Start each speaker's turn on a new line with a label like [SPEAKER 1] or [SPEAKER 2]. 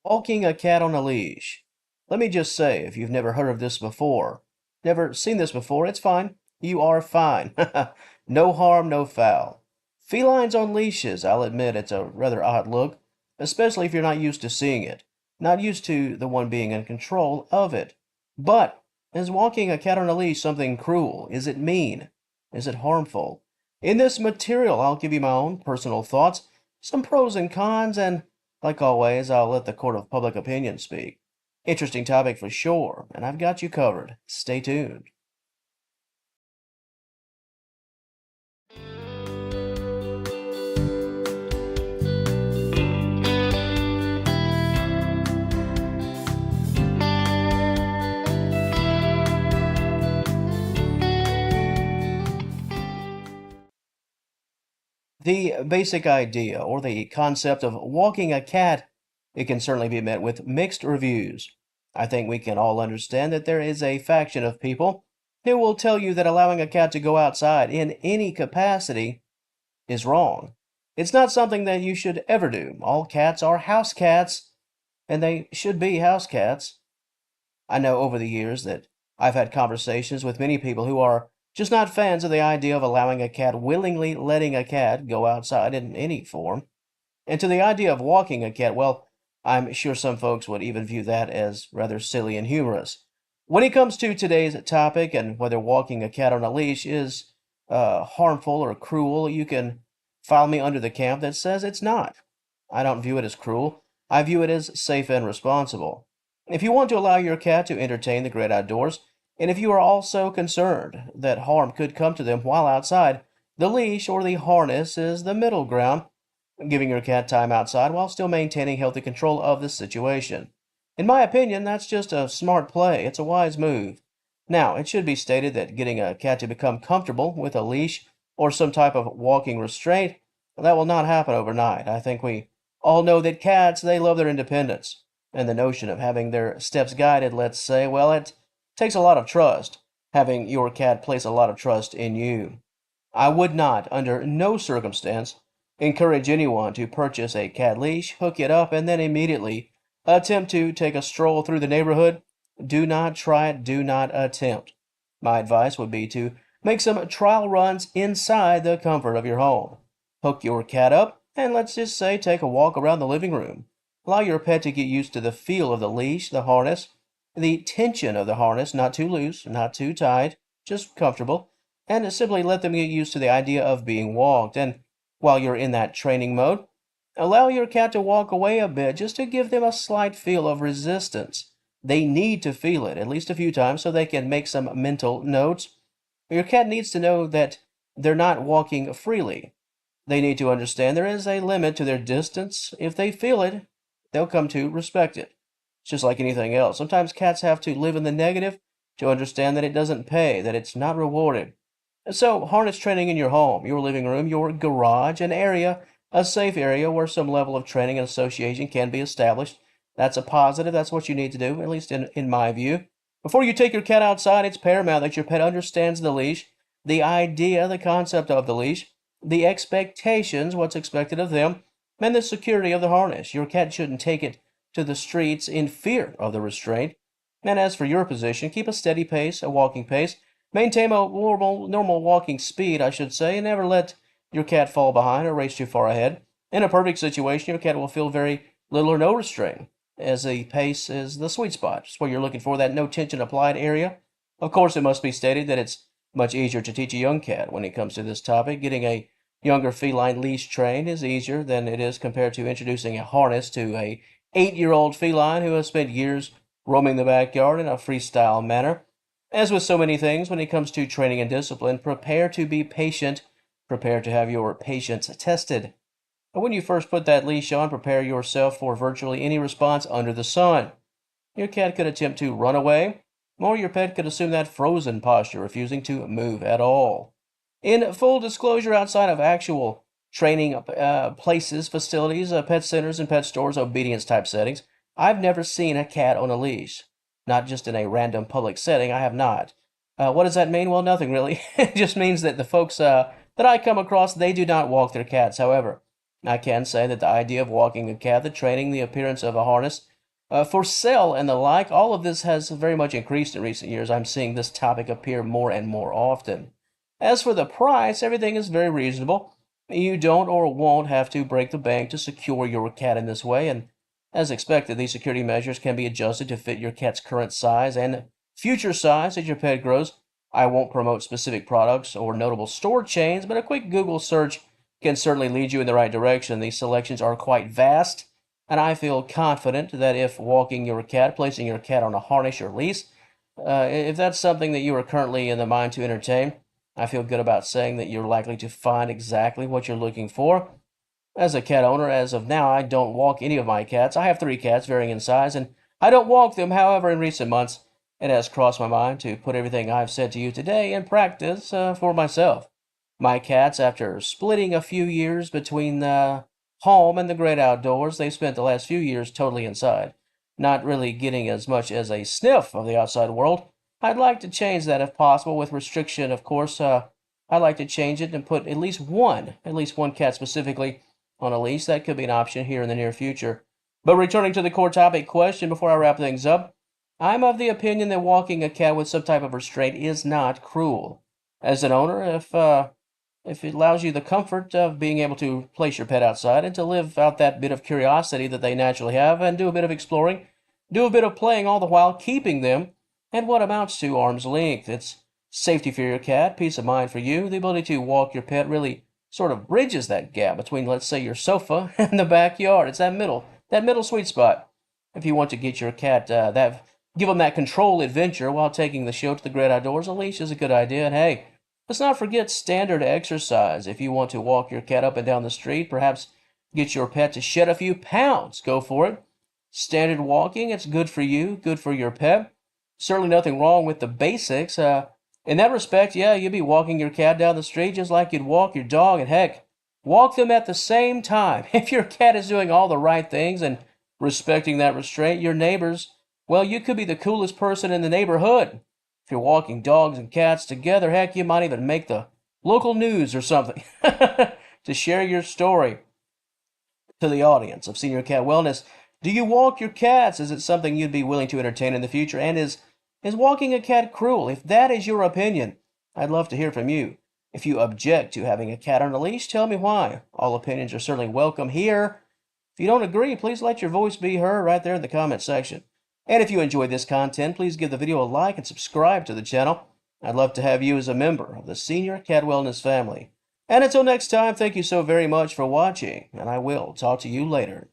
[SPEAKER 1] Walking a cat on a leash. Let me just say, if you've never heard of this before, never seen this before, it's fine. You are fine. No harm, no foul. Felines on leashes, I'll admit it's a rather odd look, especially if you're not used to seeing it, not used to the one being in control of it. But is walking a cat on a leash something cruel? Is it mean? Is it harmful? In this material, I'll give you my own personal thoughts, some pros and cons, and like always, I'll let the court of public opinion speak. Interesting topic for sure, and I've got you covered. Stay tuned. The basic idea or the concept of walking a cat, it can certainly be met with mixed reviews. I think we can all understand that there is a faction of people who will tell you that allowing a cat to go outside in any capacity is wrong. It's not something that you should ever do. All cats are house cats, and they should be house cats. I know over the years that I've had conversations with many people who are just not fans of the idea of allowing a cat, willingly letting a cat go outside in any form. And to the idea of walking a cat, well, I'm sure some folks would even view that as rather silly and humorous. When it comes to today's topic and whether walking a cat on a leash is harmful or cruel, you can file me under the camp that says it's not. I don't view it as cruel. I view it as safe and responsible. If you want to allow your cat to entertain the great outdoors, and if you are also concerned that harm could come to them while outside, the leash or the harness is the middle ground, giving your cat time outside while still maintaining healthy control of the situation. In my opinion, that's just a smart play. It's a wise move. Now, it should be stated that getting a cat to become comfortable with a leash or some type of walking restraint, that will not happen overnight. I think we all know that cats, they love their independence. And the notion of having their steps guided, let's say, well, it takes a lot of trust, having your cat place a lot of trust in you. I would not, under no circumstance, encourage anyone to purchase a cat leash, hook it up, and then immediately attempt to take a stroll through the neighborhood. Do not try it, do not attempt. My advice would be to make some trial runs inside the comfort of your home. Hook your cat up, and let's just say take a walk around the living room. Allow your pet to get used to the feel of the leash, the harness, the tension of the harness, not too loose, not too tight, just comfortable, and simply let them get used to the idea of being walked. And while you're in that training mode, allow your cat to walk away a bit just to give them a slight feel of resistance. They need to feel it at least a few times so they can make some mental notes. Your cat needs to know that they're not walking freely. They need to understand there is a limit to their distance. If they feel it, they'll come to respect it. It's just like anything else. Sometimes cats have to live in the negative to understand that it doesn't pay, that it's not rewarded. So, harness training in your home, your living room, your garage, an area, a safe area where some level of training and association can be established. That's a positive. That's what you need to do, at least in my view. Before you take your cat outside, it's paramount that your pet understands the leash, the idea, the concept of the leash, the expectations, what's expected of them, and the security of the harness. Your cat shouldn't take it to the streets in fear of the restraint. And as for your position, keep a steady pace, a walking pace. Maintain a normal walking speed, I should say, and never let your cat fall behind or race too far ahead. In a perfect situation, your cat will feel very little or no restraint, as the pace is the sweet spot. It's where you're looking for that no tension applied area. Of course, it must be stated that it's much easier to teach a young cat when it comes to this topic. Getting a younger feline leash trained is easier than it is compared to introducing a harness to a 8-year-old feline who has spent years roaming the backyard in a freestyle manner. As with so many things, when it comes to training and discipline, prepare to be patient. Prepare to have your patience tested. But when you first put that leash on, prepare yourself for virtually any response under the sun. Your cat could attempt to run away, or your pet could assume that frozen posture, refusing to move at all. In full disclosure, outside of actual training places, facilities, pet centers, and pet stores, obedience type settings, I've never seen a cat on a leash. Not just in a random public setting, I have not. What does that mean? Well, nothing really. It just means that the folks that I come across, they do not walk their cats. However, I can say that the idea of walking a cat, the training, the appearance of a harness, For sale and the like, all of this has very much increased in recent years. I'm seeing this topic appear more and more often. As for the price, everything is very reasonable. You don't or won't have to break the bank to secure your cat in this way, and as expected, these security measures can be adjusted to fit your cat's current size and future size as your pet grows. I won't promote specific products or notable store chains, but a quick Google search can certainly lead you in the right direction. These selections are quite vast, and I feel confident that if walking your cat, placing your cat on a harness or leash, if that's something that you are currently in the mind to entertain, I feel good about saying that you're likely to find exactly what you're looking for. As a cat owner, as of now, I don't walk any of my cats. I have 3 cats, varying in size, and I don't walk them. However, in recent months, it has crossed my mind to put everything I've said to you today in practice for myself. My cats, after splitting a few years between the home and the great outdoors, they spent the last few years totally inside, not really getting as much as a sniff of the outside world. I'd like to change that if possible, with restriction, of course. I'd like to change it and put at least one cat specifically on a leash. That could be an option here in the near future. But returning to the core topic question before I wrap things up, I'm of the opinion that walking a cat with some type of restraint is not cruel. As an owner, if it allows you the comfort of being able to place your pet outside and to live out that bit of curiosity that they naturally have and do a bit of exploring, do a bit of playing, all the while keeping them at what amounts to arm's length. It's safety for your cat, peace of mind for you. The ability to walk your pet really sort of bridges that gap between, let's say, your sofa and the backyard. It's that middle sweet spot. If you want to get your cat give them that control adventure while taking the show to the great outdoors, a leash is a good idea. And hey, let's not forget standard exercise. If you want to walk your cat up and down the street, perhaps get your pet to shed a few pounds, go for it. Standard walking, it's good for you, good for your pet. Certainly nothing wrong with the basics. In that respect, yeah, you'd be walking your cat down the street just like you'd walk your dog, and heck, walk them at the same time. If your cat is doing all the right things and respecting that restraint, your neighbors, well, you could be the coolest person in the neighborhood. If you're walking dogs and cats together, heck, you might even make the local news or something to share your story to the audience of Senior Cat Wellness. Do you walk your cats? Is it something you'd be willing to entertain in the future? And is walking a cat cruel? If that is your opinion, I'd love to hear from you. If you object to having a cat on a leash, tell me why. All opinions are certainly welcome here. If you don't agree, please let your voice be heard right there in the comment section. And if you enjoyed this content, please give the video a like and subscribe to the channel. I'd love to have you as a member of the Senior Cat Wellness family. And until next time, thank you so very much for watching, and I will talk to you later.